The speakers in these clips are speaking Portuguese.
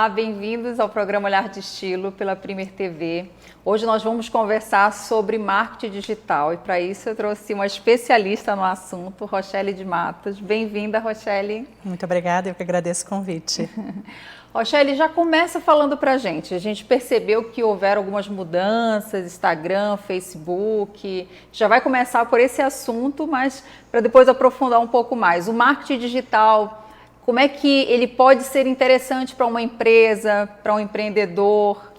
Olá, bem-vindos ao programa Olhar de Estilo pela Premier TV. Hoje nós vamos conversar sobre marketing digital e para isso eu trouxe uma especialista no assunto, Rochelle de Matos. Bem-vinda, Rochelle. Muito obrigada, eu que agradeço o convite. Rochelle, já começa falando para a gente percebeu que houveram algumas mudanças, Instagram, Facebook, já vai começar por esse assunto, mas para depois aprofundar um pouco mais. O marketing digital, como é que ele pode ser interessante para uma empresa, para um empreendedor?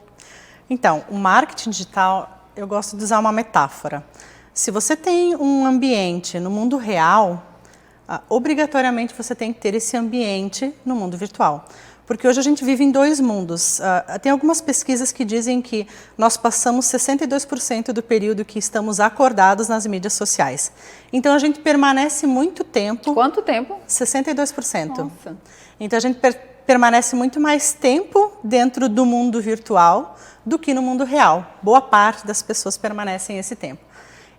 Então, o marketing digital, eu gosto de usar uma metáfora. Se você tem um ambiente no mundo real, obrigatoriamente você tem que ter esse ambiente no mundo virtual. Porque hoje a gente vive em dois mundos. Tem algumas pesquisas que dizem que nós passamos 62% do período que estamos acordados nas mídias sociais. Então a gente permanece muito tempo... Quanto tempo? 62%. Nossa. Então a gente permanece muito mais tempo dentro do mundo virtual do que no mundo real. Boa parte das pessoas permanecem esse tempo.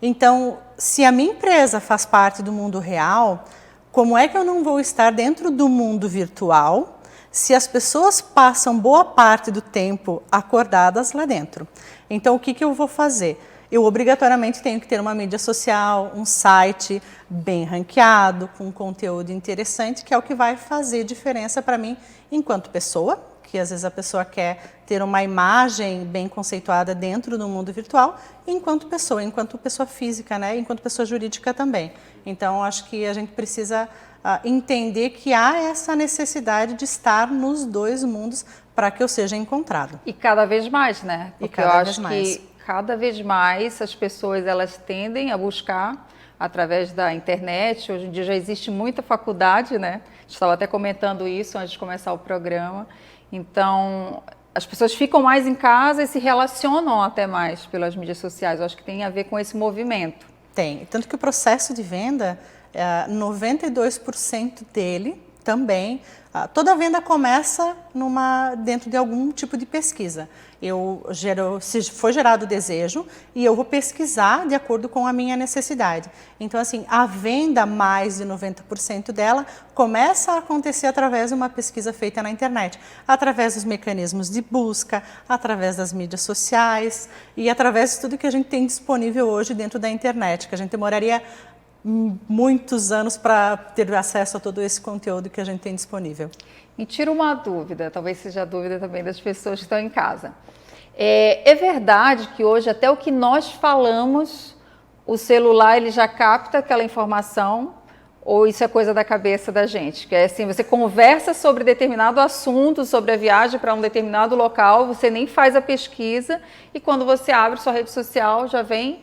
Então, se a minha empresa faz parte do mundo real, como é que eu não vou estar dentro do mundo virtual se as pessoas passam boa parte do tempo acordadas lá dentro? Então, o que eu vou fazer? Eu obrigatoriamente tenho que ter uma mídia social, um site bem ranqueado, com conteúdo interessante, que é o que vai fazer diferença para mim enquanto pessoa, que às vezes a pessoa quer ter uma imagem bem conceituada dentro do mundo virtual, enquanto pessoa física, né? Enquanto pessoa jurídica também. Então, acho que a gente precisa entender que há essa necessidade de estar nos dois mundos para que eu seja encontrado. E cada vez mais, né? Porque eu acho que cada vez mais as pessoas elas tendem a buscar através da internet. Hoje em dia já existe muita faculdade, né? A gente estava até comentando isso antes de começar o programa. Então, as pessoas ficam mais em casa e se relacionam até mais pelas mídias sociais. Eu acho que tem a ver com esse movimento. Tem. Tanto que o processo de venda, 92% dele também, toda venda começa dentro de algum tipo de pesquisa. Se foi gerado o desejo e eu vou pesquisar de acordo com a minha necessidade. Então, assim, a venda, mais de 90% dela, começa a acontecer através de uma pesquisa feita na internet, através dos mecanismos de busca, através das mídias sociais e através de tudo que a gente tem disponível hoje dentro da internet, que a gente demoraria muitos anos para ter acesso a todo esse conteúdo que a gente tem disponível. Me tira uma dúvida, talvez seja a dúvida também das pessoas que estão em casa. É verdade que hoje até o que nós falamos, o celular ele já capta aquela informação, ou isso é coisa da cabeça da gente? Que é assim, você conversa sobre determinado assunto, sobre a viagem para um determinado local, você nem faz a pesquisa e quando você abre sua rede social já vem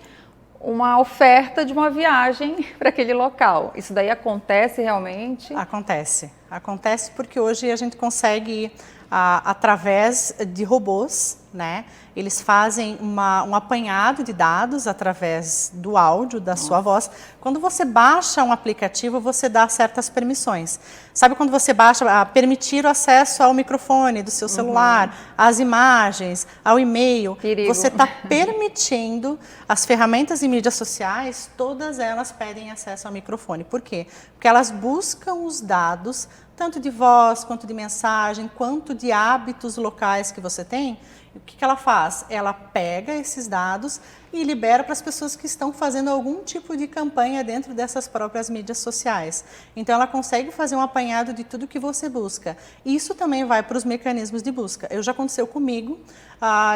uma oferta de uma viagem para aquele local. Isso daí acontece realmente? Acontece. Acontece porque hoje a gente consegue, através de robôs, né? Eles fazem um apanhado de dados através do áudio, da sua voz. Quando você baixa um aplicativo, você dá certas permissões. Sabe quando você baixa, permitir o acesso ao microfone do seu celular, às imagens, ao e-mail. Perigo. Você está permitindo as ferramentas de mídias sociais, todas elas pedem acesso ao microfone. Por quê? Porque elas buscam os dados, tanto de voz, quanto de mensagem, quanto de hábitos locais que você tem. O que ela faz? Ela pega esses dados e libera para as pessoas que estão fazendo algum tipo de campanha dentro dessas próprias mídias sociais. Então, ela consegue fazer um apanhado de tudo que você busca. Isso também vai para os mecanismos de busca. Já aconteceu comigo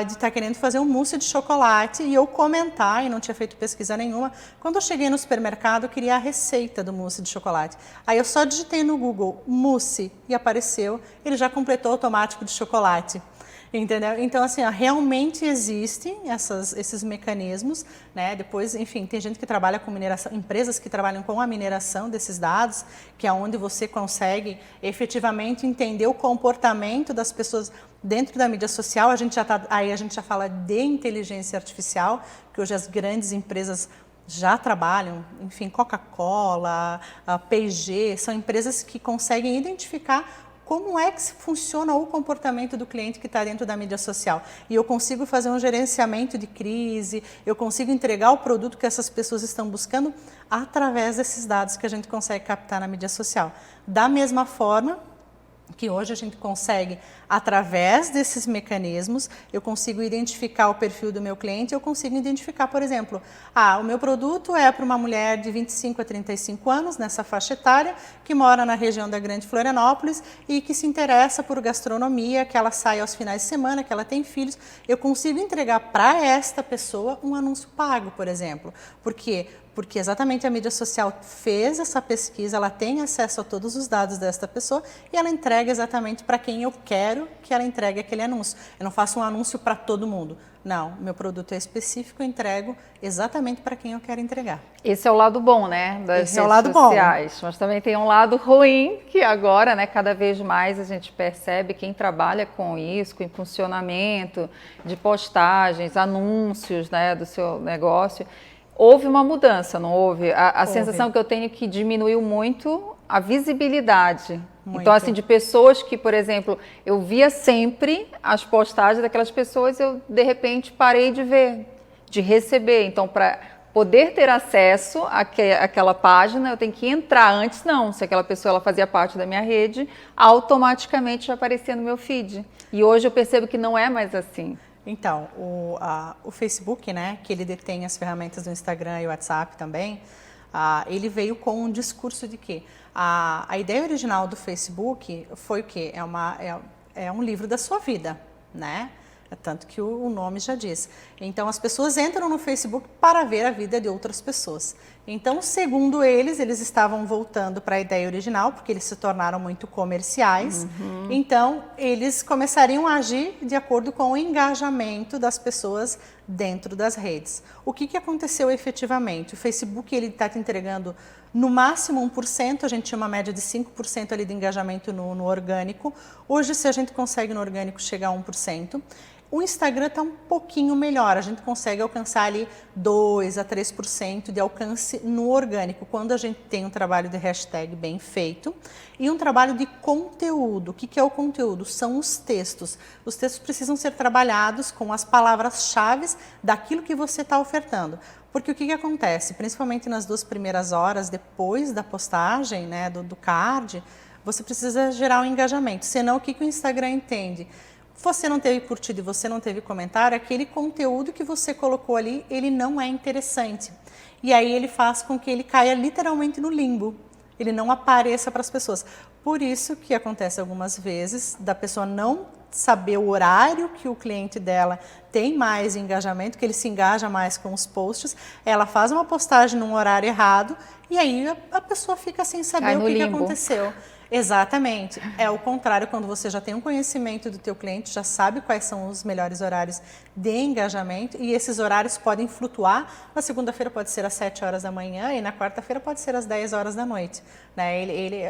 de estar querendo fazer um mousse de chocolate e eu comentar, e não tinha feito pesquisa nenhuma. Quando eu cheguei no supermercado, eu queria a receita do mousse de chocolate. Aí eu só digitei no Google mousse e apareceu, ele já completou automático de chocolate. Entendeu? Então, assim, realmente existem esses mecanismos, né? Depois, enfim, tem gente que trabalha com mineração, empresas que trabalham com a mineração desses dados, que é onde você consegue efetivamente entender o comportamento das pessoas dentro da mídia social. Aí a gente já fala de inteligência artificial, que hoje as grandes empresas já trabalham, enfim, Coca-Cola, P&G, são empresas que conseguem identificar como é que funciona o comportamento do cliente que está dentro da mídia social. E eu consigo fazer um gerenciamento de crise, eu consigo entregar o produto que essas pessoas estão buscando através desses dados que a gente consegue captar na mídia social. Da mesma forma, que hoje a gente consegue, através desses mecanismos, eu consigo identificar o perfil do meu cliente, eu consigo identificar, por exemplo, o meu produto é para uma mulher de 25 a 35 anos, nessa faixa etária, que mora na região da Grande Florianópolis e que se interessa por gastronomia, que ela sai aos finais de semana, que ela tem filhos. Eu consigo entregar para esta pessoa um anúncio pago, por exemplo. Por quê? Porque exatamente a mídia social fez essa pesquisa, ela tem acesso a todos os dados desta pessoa e ela entrega exatamente para quem eu quero que ela entregue aquele anúncio. Eu não faço um anúncio para todo mundo. Não, meu produto é específico, eu entrego exatamente para quem eu quero entregar. Esse é o lado bom, né, das Esse é o redes lado sociais. Mas também tem um lado ruim, que agora, né, cada vez mais a gente percebe quem trabalha com isso, com impulsionamento de postagens, anúncios, né, do seu negócio. Houve uma mudança, não houve? A sensação que eu tenho é que diminuiu muito a visibilidade. Muito. Então, assim, de pessoas que, por exemplo, eu via sempre as postagens daquelas pessoas, eu, de repente, parei de ver, de receber. Então, para poder ter acesso àquela página, eu tenho que entrar antes, não. Se aquela pessoa ela fazia parte da minha rede, automaticamente já aparecia no meu feed. E hoje eu percebo que não é mais assim. Então, o Facebook, né, que ele detém as ferramentas do Instagram e o WhatsApp também, ele veio com um discurso de que a ideia original do Facebook foi o quê? É um livro da sua vida, né? Tanto que o nome já diz. Então, as pessoas entram no Facebook para ver a vida de outras pessoas. Então, segundo eles estavam voltando para a ideia original, porque eles se tornaram muito comerciais. Então, eles começariam a agir de acordo com o engajamento das pessoas dentro das redes. O que aconteceu efetivamente? O Facebook está te entregando no máximo 1%, a gente tinha uma média de 5% ali de engajamento no orgânico. Hoje, se a gente consegue no orgânico chegar a 1%, o Instagram está um pouquinho melhor, a gente consegue alcançar ali 2 a 3% de alcance no orgânico, quando a gente tem um trabalho de hashtag bem feito e um trabalho de conteúdo. O que é o conteúdo? São os textos. Os textos precisam ser trabalhados com as palavras-chave daquilo que você está ofertando. Porque o que acontece? Principalmente nas 2 primeiras horas depois da postagem, né, do card, você precisa gerar um engajamento. Senão, o que o Instagram entende? Você não teve curtido e você não teve comentário, aquele conteúdo que você colocou ali, ele não é interessante. E aí ele faz com que ele caia literalmente no limbo. Ele não apareça para as pessoas. Por isso que acontece algumas vezes da pessoa não saber o horário que o cliente dela tem mais engajamento, que ele se engaja mais com os posts, ela faz uma postagem num horário errado e aí a pessoa fica sem saber o que aconteceu. Exatamente. É o contrário, quando você já tem um conhecimento do teu cliente, já sabe quais são os melhores horários de engajamento e esses horários podem flutuar. Na segunda-feira pode ser às 7 horas da manhã e na quarta-feira pode ser às 10 horas da noite. Né?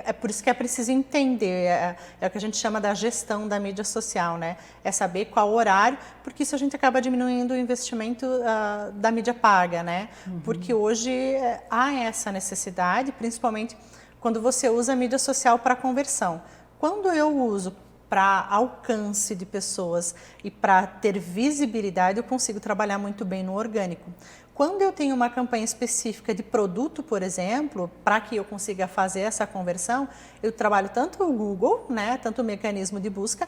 É por isso que é preciso entender, é o que a gente chama da gestão da mídia social, né? É saber qual horário, porque isso a gente acaba diminuindo o investimento da mídia paga, né? Porque hoje há essa necessidade, principalmente quando você usa a mídia social para conversão. Quando eu uso para alcance de pessoas e para ter visibilidade, eu consigo trabalhar muito bem no orgânico. Quando eu tenho uma campanha específica de produto, por exemplo, para que eu consiga fazer essa conversão, eu trabalho tanto o Google, né, tanto o mecanismo de busca,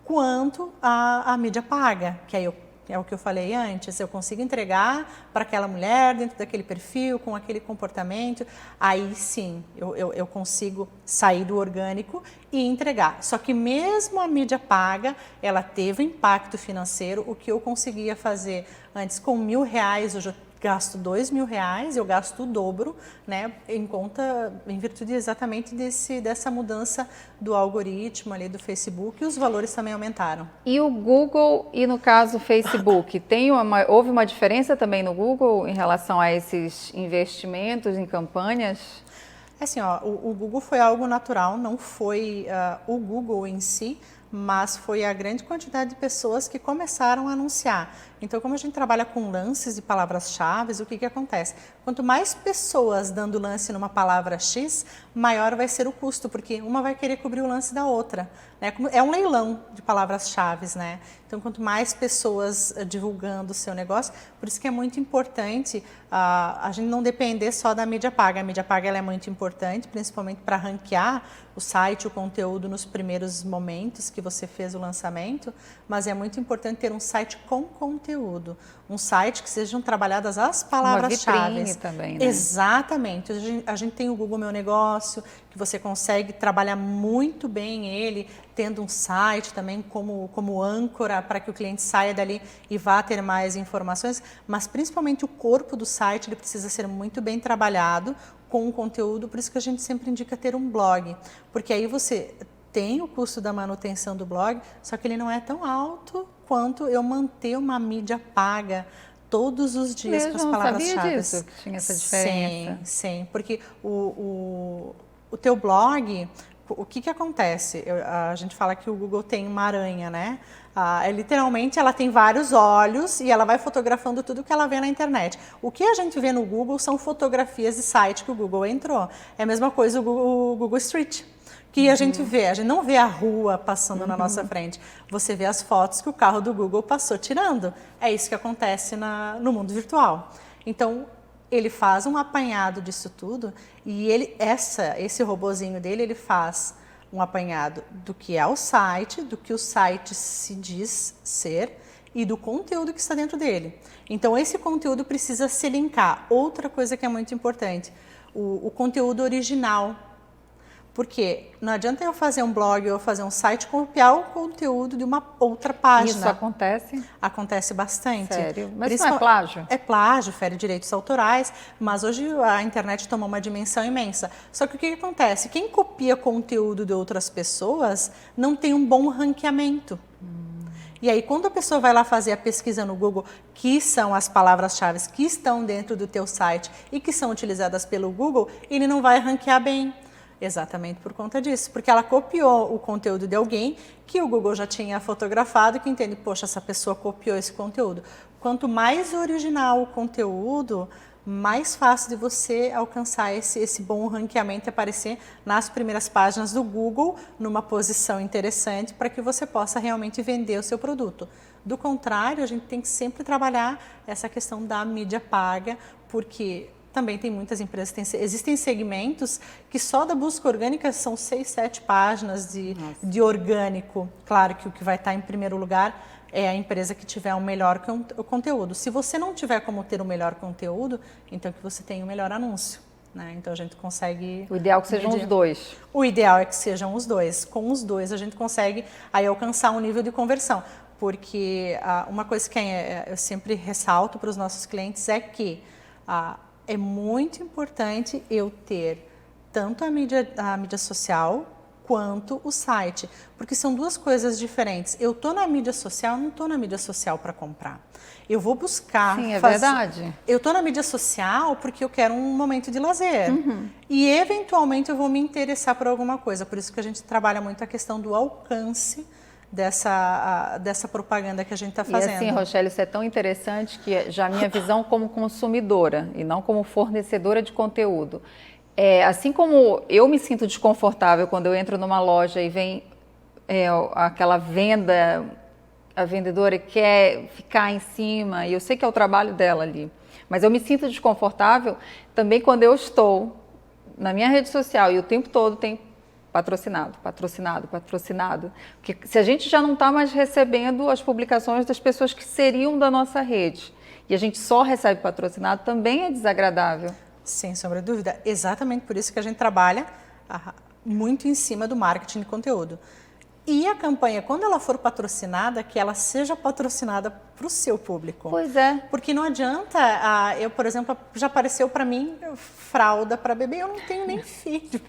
quanto a mídia paga, que aí é o que eu falei antes, eu consigo entregar para aquela mulher dentro daquele perfil, com aquele comportamento, aí sim, eu consigo sair do orgânico e entregar. Só que mesmo a mídia paga, ela teve impacto financeiro, o que eu conseguia fazer antes com R$1.000, hoje eu gasto R$2.000, eu gasto o dobro, né, em virtude exatamente dessa mudança do algoritmo ali do Facebook, e os valores também aumentaram. E o Google e no caso o Facebook, houve uma diferença também no Google em relação a esses investimentos em campanhas? Assim, o Google foi algo natural, não foi o Google em si, mas foi a grande quantidade de pessoas que começaram a anunciar. Então, como a gente trabalha com lances de palavras-chave, o que acontece? Quanto mais pessoas dando lance numa palavra X, maior vai ser o custo, porque uma vai querer cobrir o lance da outra. Né? É um leilão de palavras-chave, né? Então, quanto mais pessoas divulgando o seu negócio, por isso que é muito importante a gente não depender só da mídia paga. A mídia paga ela é muito importante, principalmente para ranquear o site, o conteúdo nos primeiros momentos que você fez o lançamento, mas é muito importante ter um site com conteúdo, um site que sejam trabalhadas as palavras-chave também, né? Exatamente. A gente tem o Google Meu Negócio, que você consegue trabalhar muito bem ele, tendo um site também como âncora para que o cliente saia dali e vá ter mais informações, mas principalmente o corpo do site ele precisa ser muito bem trabalhado com o conteúdo, por isso que a gente sempre indica ter um blog, porque aí você tem o custo da manutenção do blog, só que ele não é tão alto quanto eu manter uma mídia paga todos os dias com as palavras-chave. Sabia disso, que tinha essa diferença. Sim, porque o teu blog, o que acontece? A gente fala que o Google tem uma aranha, né? Literalmente ela tem vários olhos e ela vai fotografando tudo que ela vê na internet. O que a gente vê no Google são fotografias de site que o Google entrou. É a mesma coisa o Google Street, que a gente não vê a rua passando na nossa frente, você vê as fotos que o carro do Google passou tirando. É isso que acontece no mundo virtual. Então, ele faz um apanhado disso tudo e esse robozinho dele, ele faz um apanhado do que é o site, do que o site se diz ser e do conteúdo que está dentro dele. Então, esse conteúdo precisa se linkar. Outra coisa que é muito importante, o conteúdo original. Porque não adianta eu fazer um blog ou fazer um site copiar o conteúdo de uma outra página. Isso acontece? Acontece bastante. Sério? Mas não é plágio? É plágio, fere direitos autorais, mas hoje a internet tomou uma dimensão imensa. Só que o que acontece? Quem copia conteúdo de outras pessoas não tem um bom ranqueamento. E aí, quando a pessoa vai lá fazer a pesquisa no Google, que são as palavras-chave que estão dentro do teu site e que são utilizadas pelo Google, ele não vai ranquear bem. Exatamente por conta disso, porque ela copiou o conteúdo de alguém que o Google já tinha fotografado, que entende, poxa, essa pessoa copiou esse conteúdo. Quanto mais original o conteúdo, mais fácil de você alcançar esse bom ranqueamento e aparecer nas primeiras páginas do Google, numa posição interessante, para que você possa realmente vender o seu produto. Do contrário, a gente tem que sempre trabalhar essa questão da mídia paga, porque também tem muitas empresas, existem segmentos que só da busca orgânica são 6, 7 páginas de orgânico. Claro que o que vai estar em primeiro lugar é a empresa que tiver o melhor conteúdo. Se você não tiver como ter o melhor conteúdo, então que você tenha o melhor anúncio. Né? Então a gente consegue... O ideal é que sejam os dois. O ideal é que sejam os dois. Com os dois a gente consegue aí alcançar um nível de conversão. Porque uma coisa que eu sempre ressalto para os nossos clientes é que... é muito importante eu ter tanto a mídia social quanto o site, porque são duas coisas diferentes. Eu estou na mídia social, não estou na mídia social para comprar. Eu vou buscar... Sim, é verdade. Eu estou na mídia social porque eu quero um momento de lazer. E, eventualmente, eu vou me interessar por alguma coisa. Por isso que a gente trabalha muito a questão do alcance dessa propaganda que a gente está fazendo. E assim, Rochelle, isso é tão interessante que já a minha visão como consumidora e não como fornecedora de conteúdo. Assim como eu me sinto desconfortável quando eu entro numa loja e vem aquela venda, a vendedora quer ficar em cima, e eu sei que é o trabalho dela ali, mas eu me sinto desconfortável também quando eu estou na minha rede social e o tempo todo tem patrocinado. Porque se a gente já não está mais recebendo as publicações das pessoas que seriam da nossa rede e a gente só recebe patrocinado, também é desagradável. Sem sombra de dúvida. Exatamente por isso que a gente trabalha muito em cima do marketing de conteúdo. E a campanha, quando ela for patrocinada, que ela seja patrocinada para o seu público. Pois é. Porque não adianta, eu, por exemplo, já apareceu para mim fralda para bebê, eu não tenho nem filho.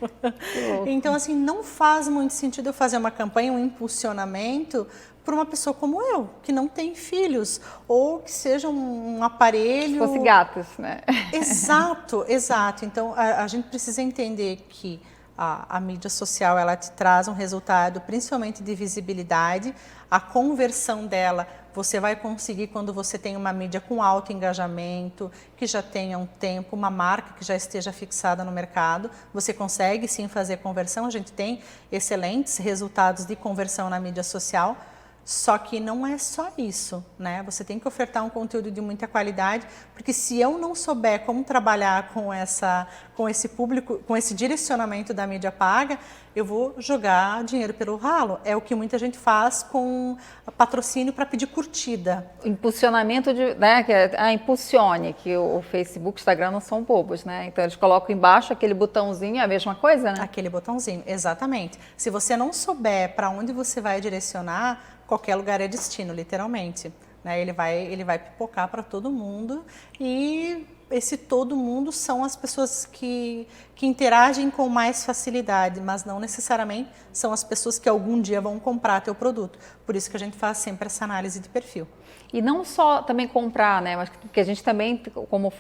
Então, assim, não faz muito sentido eu fazer uma campanha, um impulsionamento para uma pessoa como eu, que não tem filhos, ou que seja um aparelho... Se fosse gatos, né? Exato, exato. Então, a gente precisa entender que a mídia social, ela te traz um resultado, principalmente de visibilidade. A conversão dela, você vai conseguir quando você tem uma mídia com alto engajamento, que já tenha um tempo, uma marca que já esteja fixada no mercado. Você consegue sim fazer conversão, a gente tem excelentes resultados de conversão na mídia social. Só que não é só isso, né? Você tem que ofertar um conteúdo de muita qualidade, porque se eu não souber como trabalhar com esse público, com esse direcionamento da mídia paga, eu vou jogar dinheiro pelo ralo. É o que muita gente faz com patrocínio para pedir curtida. Impulsionamento né, que é a impulsione, que o Facebook, o Instagram não são bobos, né? Então eles colocam embaixo aquele botãozinho, é a mesma coisa, né? Aquele botãozinho, exatamente. Se você não souber para onde você vai direcionar, qualquer lugar é destino, literalmente. Né? Ele vai pipocar para todo mundo e esse todo mundo são as pessoas que interagem com mais facilidade, mas não necessariamente são as pessoas que algum dia vão comprar teu produto. Por isso que a gente faz sempre essa análise de perfil. E não só também comprar, né? Mas porque a gente também, como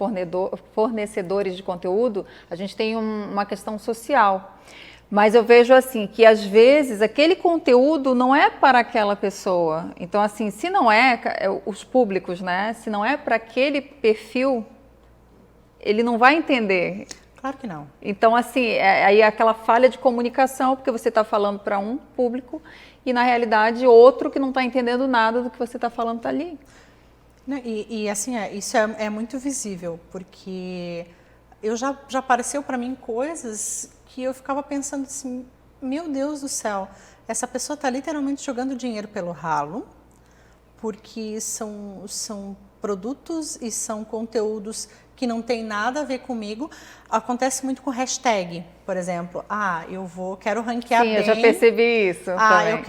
fornecedores de conteúdo, a gente tem uma questão social. Mas eu vejo assim, que às vezes aquele conteúdo não é para aquela pessoa. Então assim, se não é, os públicos, né? Se não é para aquele perfil, ele não vai entender. Claro que não. Então assim, aí é aquela falha de comunicação, porque você está falando para um público e na realidade outro que não está entendendo nada do que você está falando está ali. E assim, isso é muito visível, porque já apareceu para mim coisas que eu ficava pensando assim, meu Deus do céu, essa pessoa está literalmente jogando dinheiro pelo ralo, porque são produtos e são conteúdos que não tem nada a ver comigo. Acontece muito com hashtag, por exemplo. Quero ranquear bem. Sim, eu já percebi isso também.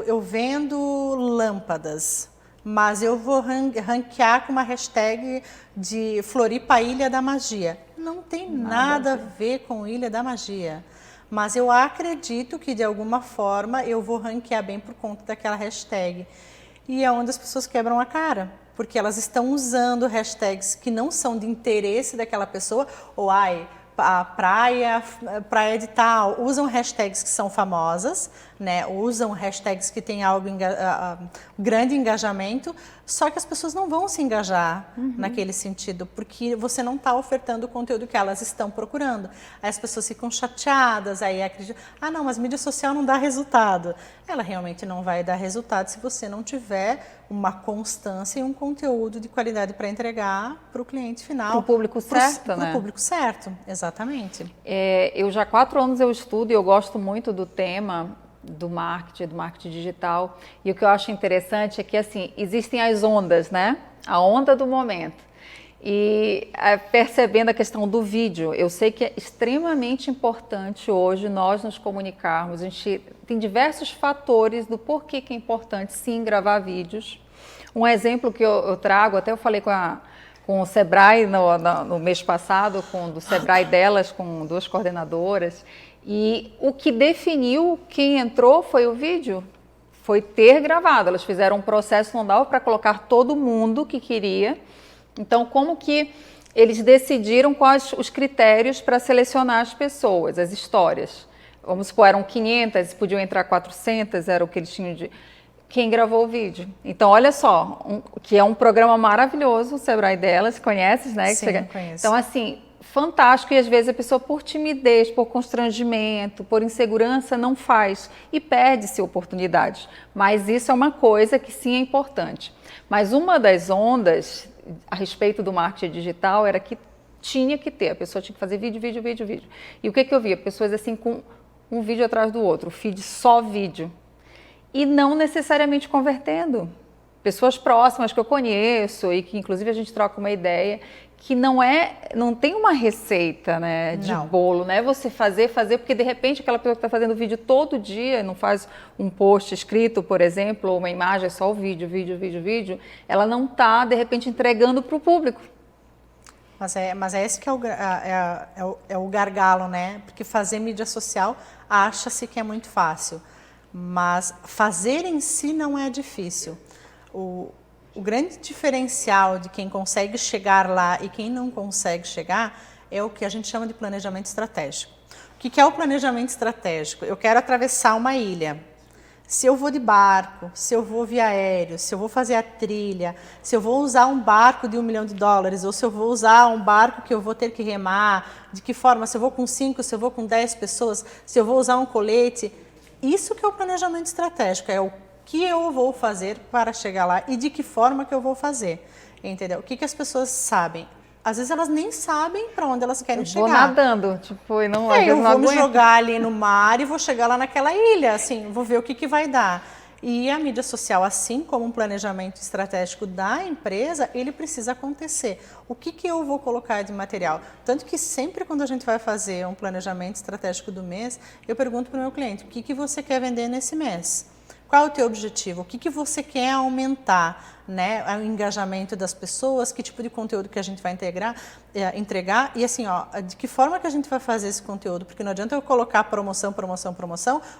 Eu vendo lâmpadas, mas eu vou ranquear com uma hashtag de Floripa Ilha da Magia. Não tem nada a ver com Ilha da Magia. Mas eu acredito que, de alguma forma, eu vou ranquear bem por conta daquela hashtag. E é onde as pessoas quebram a cara. Porque elas estão usando hashtags que não são de interesse daquela pessoa. Ou, a praia de tal. Usam hashtags que são famosas, né? Usam hashtags que têm grande engajamento, só que as pessoas não vão se engajar naquele sentido, porque você não está ofertando o conteúdo que elas estão procurando. Aí as pessoas ficam chateadas, aí acreditam, não, mas mídia social não dá resultado. Ela realmente não vai dar resultado se você não tiver uma constância e um conteúdo de qualidade para entregar para o cliente final. Para o público certo, né? Para o público certo, exatamente. Eu já há 4 anos eu estudo e eu gosto muito do tema do marketing digital. E o que eu acho interessante é que, assim, existem as ondas, né? A onda do momento. E percebendo a questão do vídeo, eu sei que é extremamente importante hoje nós nos comunicarmos. A gente tem diversos fatores do porquê que é importante, sim, gravar vídeos. Um exemplo que eu trago, até eu falei com o Sebrae no mês passado, do Sebrae delas, com 2 coordenadoras, e o que definiu quem entrou foi o vídeo, foi ter gravado. Elas fizeram um processo, não dava para colocar todo mundo que queria. Então, como que eles decidiram quais os critérios para selecionar as pessoas, as histórias? Vamos supor, eram 500, podiam entrar 400, era o que eles tinham de... Quem gravou o vídeo. Então, olha só, que é um programa maravilhoso, o Sebrae delas, conheces, né? Sim, conheço. Então, assim, fantástico, e às vezes a pessoa por timidez, por constrangimento, por insegurança não faz e perde-se oportunidades. Mas isso é uma coisa que sim é importante. Mas uma das ondas a respeito do marketing digital era que tinha que ter, a pessoa tinha que fazer vídeo. E o que eu via? Pessoas assim com um vídeo atrás do outro, feed só vídeo. E não necessariamente convertendo. Pessoas próximas que eu conheço e que inclusive a gente troca uma ideia, que não tem uma receita, né, de bolo, né? Você fazer, porque de repente aquela pessoa que está fazendo vídeo todo dia, não faz um post escrito, por exemplo, ou uma imagem, é só o vídeo, ela não está, de repente, entregando para o público. Mas é esse que é o gargalo, né? Porque fazer mídia social acha-se que é muito fácil, mas fazer em si não é difícil. O grande diferencial de quem consegue chegar lá e quem não consegue chegar é o que a gente chama de planejamento estratégico. O que é o planejamento estratégico? Eu quero atravessar uma ilha. Se eu vou de barco, se eu vou via aéreo, se eu vou fazer a trilha, se eu vou usar um barco de $1 milhão, ou se eu vou usar um barco que eu vou ter que remar, de que forma, se eu vou com 5, se eu vou com 10 pessoas, se eu vou usar um colete, isso que é o planejamento estratégico, é o que eu vou fazer para chegar lá e de que forma que eu vou fazer, entendeu? O que as pessoas sabem? Às vezes elas nem sabem para onde elas querem chegar. Vou nadando, tipo, e não, eu não vou me aguento. jogar ali no mar e vou chegar lá naquela ilha, assim, vou ver o que vai dar. E a mídia social, assim como um planejamento estratégico da empresa, ele precisa acontecer. O que eu vou colocar de material? Tanto que sempre quando a gente vai fazer um planejamento estratégico do mês, eu pergunto para o meu cliente, o que você quer vender nesse mês? Qual é o teu objetivo? O que você quer aumentar, né? O engajamento das pessoas, que tipo de conteúdo que a gente vai entregar e assim, ó, de que forma que a gente vai fazer esse conteúdo? Porque não adianta eu colocar promoção,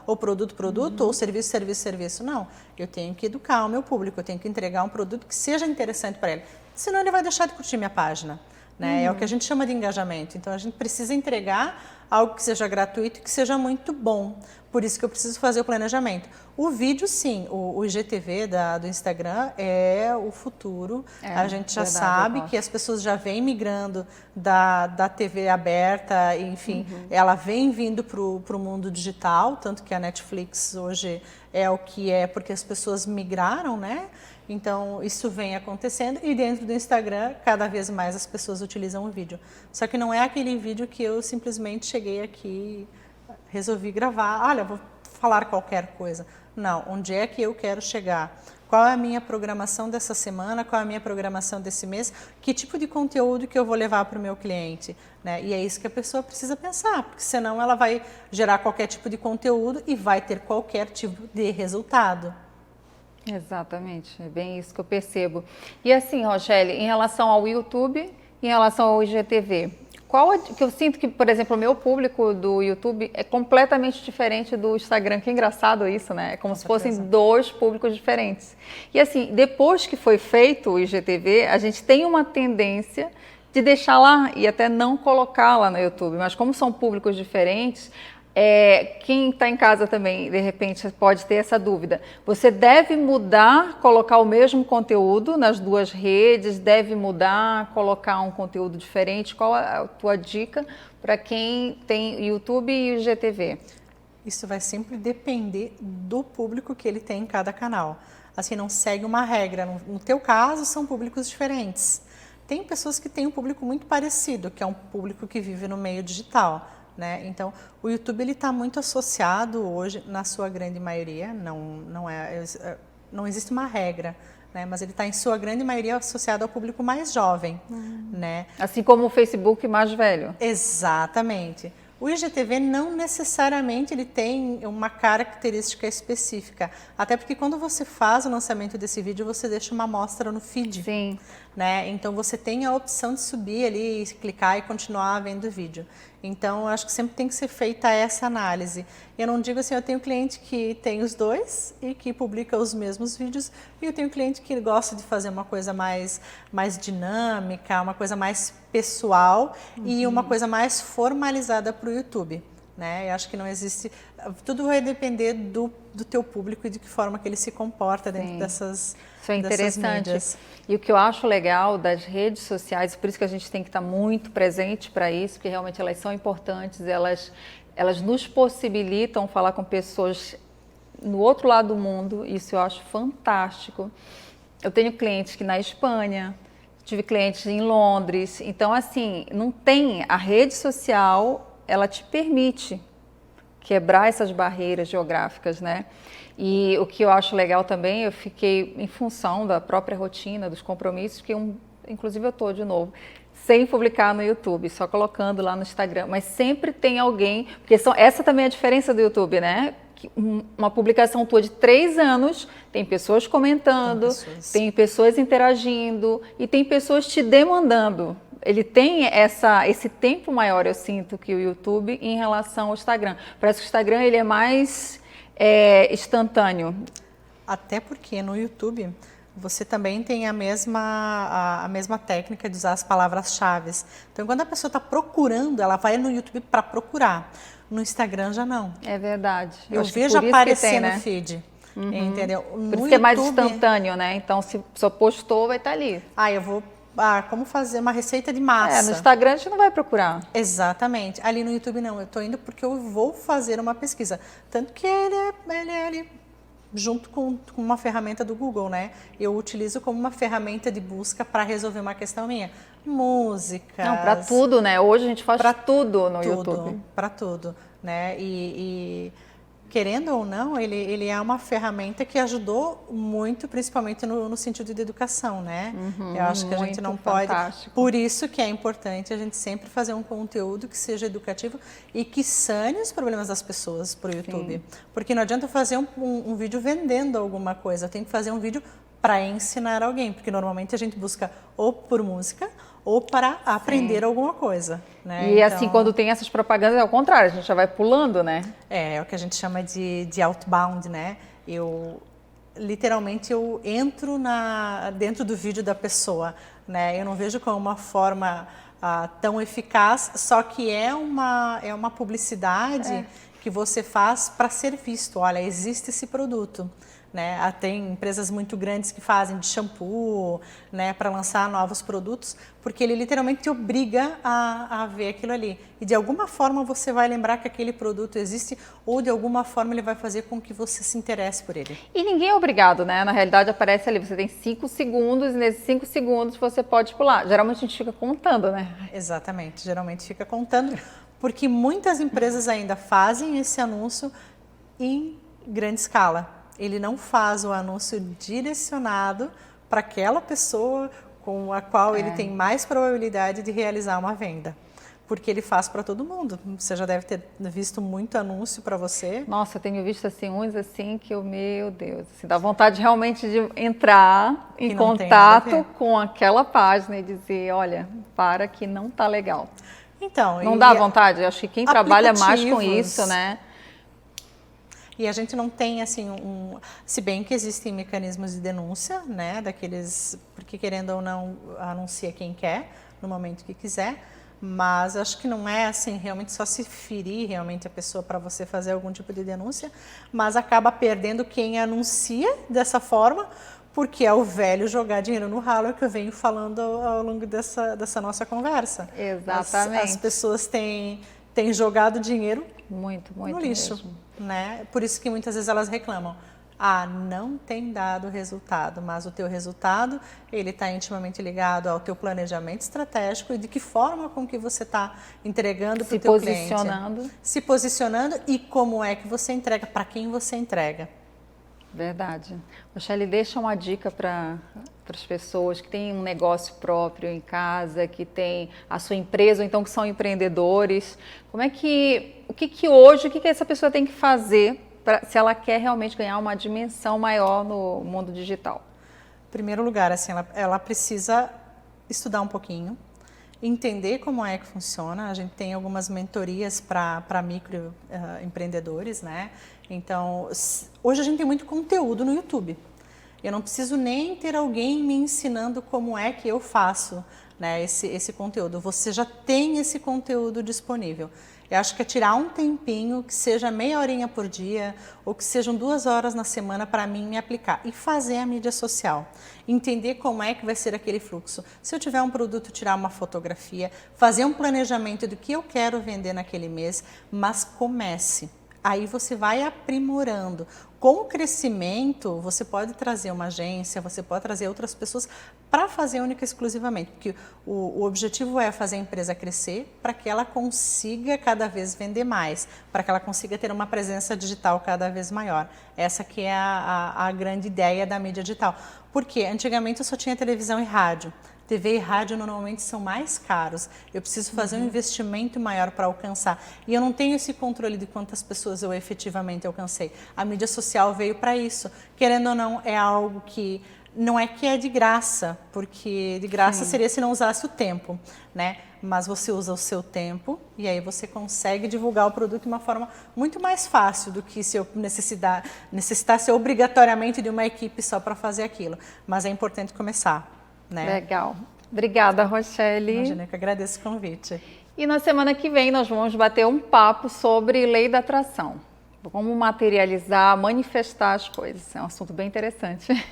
ou produto, ou serviço. Não, eu tenho que educar o meu público, eu tenho que entregar um produto que seja interessante para ele. Senão ele vai deixar de curtir minha página. Né? É o que a gente chama de engajamento. Então, a gente precisa entregar algo que seja gratuito e que seja muito bom. Por isso que eu preciso fazer o planejamento. O vídeo, sim, o IGTV do Instagram é o futuro. A gente já sabe que as pessoas já vêm migrando da TV aberta, enfim, ela vem vindo para o mundo digital, tanto que a Netflix hoje é o que é, porque as pessoas migraram, né? Então, isso vem acontecendo e dentro do Instagram, cada vez mais as pessoas utilizam o vídeo. Só que não é aquele vídeo que eu simplesmente cheguei aqui, resolvi gravar, olha, vou falar qualquer coisa. Não, onde é que eu quero chegar? Qual é a minha programação dessa semana? Qual é a minha programação desse mês? Que tipo de conteúdo que eu vou levar para o meu cliente? Né? E é isso que a pessoa precisa pensar, porque senão ela vai gerar qualquer tipo de conteúdo e vai ter qualquer tipo de resultado. Exatamente, é bem isso que eu percebo. E assim, Rochelle, em relação ao YouTube, em relação ao IGTV, que eu sinto que, por exemplo, o meu público do YouTube é completamente diferente do Instagram, que é engraçado isso, né? É como se fossem dois públicos diferentes. E assim, depois que foi feito o IGTV, a gente tem uma tendência de deixar lá e até não colocar lá no YouTube, mas como são públicos diferentes, quem está em casa também, de repente, pode ter essa dúvida. Você deve mudar, colocar o mesmo conteúdo nas duas redes, deve mudar, colocar um conteúdo diferente. Qual a tua dica para quem tem YouTube e o IGTV? Isso vai sempre depender do público que ele tem em cada canal. Assim, não segue uma regra. No teu caso, são públicos diferentes. Tem pessoas que têm um público muito parecido, que é um público que vive no meio digital. Né? Então, o YouTube está muito associado hoje, na sua grande maioria, não existe uma regra, né? Mas ele está em sua grande maioria associado ao público mais jovem. Né? Assim como o Facebook mais velho. Exatamente. O IGTV não necessariamente ele tem uma característica específica, até porque quando você faz o lançamento desse vídeo, você deixa uma amostra no feed. Sim. Né? Então, você tem a opção de subir ali, clicar e continuar vendo o vídeo. Então, eu acho que sempre tem que ser feita essa análise. Eu não digo assim, eu tenho cliente que tem os dois e que publica os mesmos vídeos, e eu tenho cliente que gosta de fazer uma coisa mais dinâmica, uma coisa mais pessoal e uma coisa mais formalizada para o YouTube. Né? Eu acho que não existe... Tudo vai depender do teu público e de que forma que ele se comporta dentro dessas mídias. Isso é interessante. E o que eu acho legal das redes sociais, por isso que a gente tem que estar muito presente para isso, porque realmente elas são importantes, elas nos possibilitam falar com pessoas no outro lado do mundo, isso eu acho fantástico. Eu tenho clientes que na Espanha, tive clientes em Londres, então assim, não tem, a rede social, ela te permite quebrar essas barreiras geográficas, né? E o que eu acho legal também, eu fiquei em função da própria rotina, dos compromissos, que inclusive eu estou de novo, sem publicar no YouTube, só colocando lá no Instagram, mas sempre tem alguém, porque essa também é a diferença do YouTube, né? Uma publicação tua de 3 anos, tem pessoas comentando, tem pessoas interagindo e tem pessoas te demandando. Ele tem esse tempo maior, eu sinto, que o YouTube em relação ao Instagram. Parece que o Instagram ele é mais instantâneo. Até porque no YouTube você também tem a mesma técnica de usar as palavras-chave. Então, quando a pessoa está procurando, ela vai no YouTube para procurar. No Instagram já não. É verdade. Eu vejo aparecer no feed. Entendeu? Por isso que é mais instantâneo, né? Então, se só postou, vai estar ali. Eu vou... como fazer uma receita de massa. No Instagram a gente não vai procurar. Exatamente. Ali no YouTube não, eu estou indo porque eu vou fazer uma pesquisa. Tanto que ele junto com uma ferramenta do Google, né? Eu utilizo como uma ferramenta de busca para resolver uma questão minha. Músicas. Não, para tudo, né? Hoje a gente faz para tudo no YouTube. Para tudo, né? E querendo ou não, ele é uma ferramenta que ajudou muito, principalmente no sentido de educação, né? Eu acho que a gente não pode... Por isso que é importante a gente sempre fazer um conteúdo que seja educativo e que sane os problemas das pessoas para o YouTube. Sim. Porque não adianta eu fazer um vídeo vendendo alguma coisa, eu tenho que fazer um vídeo para ensinar alguém, porque normalmente a gente busca ou por música ou para aprender alguma coisa, né? E então, assim, quando tem essas propagandas, é o contrário, a gente já vai pulando, né? É o que a gente chama de outbound, né? Literalmente, eu entro dentro do vídeo da pessoa, né? Eu não vejo como uma forma tão eficaz, só que é uma publicidade que você faz para ser visto. Olha, existe esse produto. Né? Tem empresas muito grandes que fazem de shampoo, né, para lançar novos produtos, porque ele literalmente te obriga a ver aquilo ali. E de alguma forma você vai lembrar que aquele produto existe ou de alguma forma ele vai fazer com que você se interesse por ele. E ninguém é obrigado, né? Na realidade aparece ali, você tem 5 segundos e nesses 5 segundos você pode pular. Geralmente a gente fica contando, né? Exatamente, geralmente fica contando, porque muitas empresas ainda fazem esse anúncio em grande escala. Ele não faz o anúncio direcionado para aquela pessoa com a qual ele tem mais probabilidade de realizar uma venda. Porque ele faz para todo mundo. Você já deve ter visto muito anúncio para você. Nossa, eu tenho visto assim, uns assim que meu Deus, assim, dá vontade realmente de entrar em contato com aquela página e dizer, olha, para que não tá legal. Então, não dá vontade? Eu acho que quem trabalha mais com isso, né? E a gente não tem, assim, se bem que existem mecanismos de denúncia, né, porque querendo ou não, anuncia quem quer, no momento que quiser, mas acho que não é, assim, realmente só se ferir realmente a pessoa para você fazer algum tipo de denúncia, mas acaba perdendo quem anuncia dessa forma, porque é o velho jogar dinheiro no ralo que eu venho falando ao longo dessa nossa conversa. Exatamente. As pessoas têm jogado dinheiro muito no lixo, mesmo. Né? Por isso que muitas vezes elas reclamam. Não tem dado resultado, mas o teu resultado ele está intimamente ligado ao teu planejamento estratégico e de que forma com que você está entregando para o teu cliente. Se posicionando e como é que você entrega, para quem você entrega. Verdade. Rochelle, deixa uma dica para as pessoas que têm um negócio próprio em casa, que tem a sua empresa, ou então que são empreendedores. O que essa pessoa tem que fazer se ela quer realmente ganhar uma dimensão maior no mundo digital? Em primeiro lugar, assim, ela precisa estudar um pouquinho, entender como é que funciona. A gente tem algumas mentorias para microempreendedores, né? Então, hoje a gente tem muito conteúdo no YouTube. Eu não preciso nem ter alguém me ensinando como é que eu faço, né, esse conteúdo. Você já tem esse conteúdo disponível. Eu acho que é tirar um tempinho, que seja meia horinha por dia, ou que sejam 2 horas na semana para mim me aplicar. E fazer a mídia social. Entender como é que vai ser aquele fluxo. Se eu tiver um produto, tirar uma fotografia, fazer um planejamento do que eu quero vender naquele mês, mas comece. Aí você vai aprimorando. Com o crescimento, você pode trazer uma agência, você pode trazer outras pessoas para fazer única e exclusivamente, porque o objetivo é fazer a empresa crescer para que ela consiga cada vez vender mais, para que ela consiga ter uma presença digital cada vez maior. Essa que é a grande ideia da mídia digital. Porque antigamente eu só tinha televisão e rádio. TV e rádio normalmente são mais caros. Eu preciso fazer um investimento maior para alcançar. E eu não tenho esse controle de quantas pessoas eu efetivamente alcancei. A mídia social veio para isso. Querendo ou não, é algo que não é que é de graça, porque de graça seria se não usasse o tempo, né? Mas você usa o seu tempo e aí você consegue divulgar o produto de uma forma muito mais fácil do que se eu necessitasse obrigatoriamente de uma equipe só para fazer aquilo. Mas é importante começar. Né? Legal. Obrigada, Rochelle. Imagina, que agradeço o convite. E na semana que vem nós vamos bater um papo sobre lei da atração. Como materializar, manifestar as coisas. É um assunto bem interessante.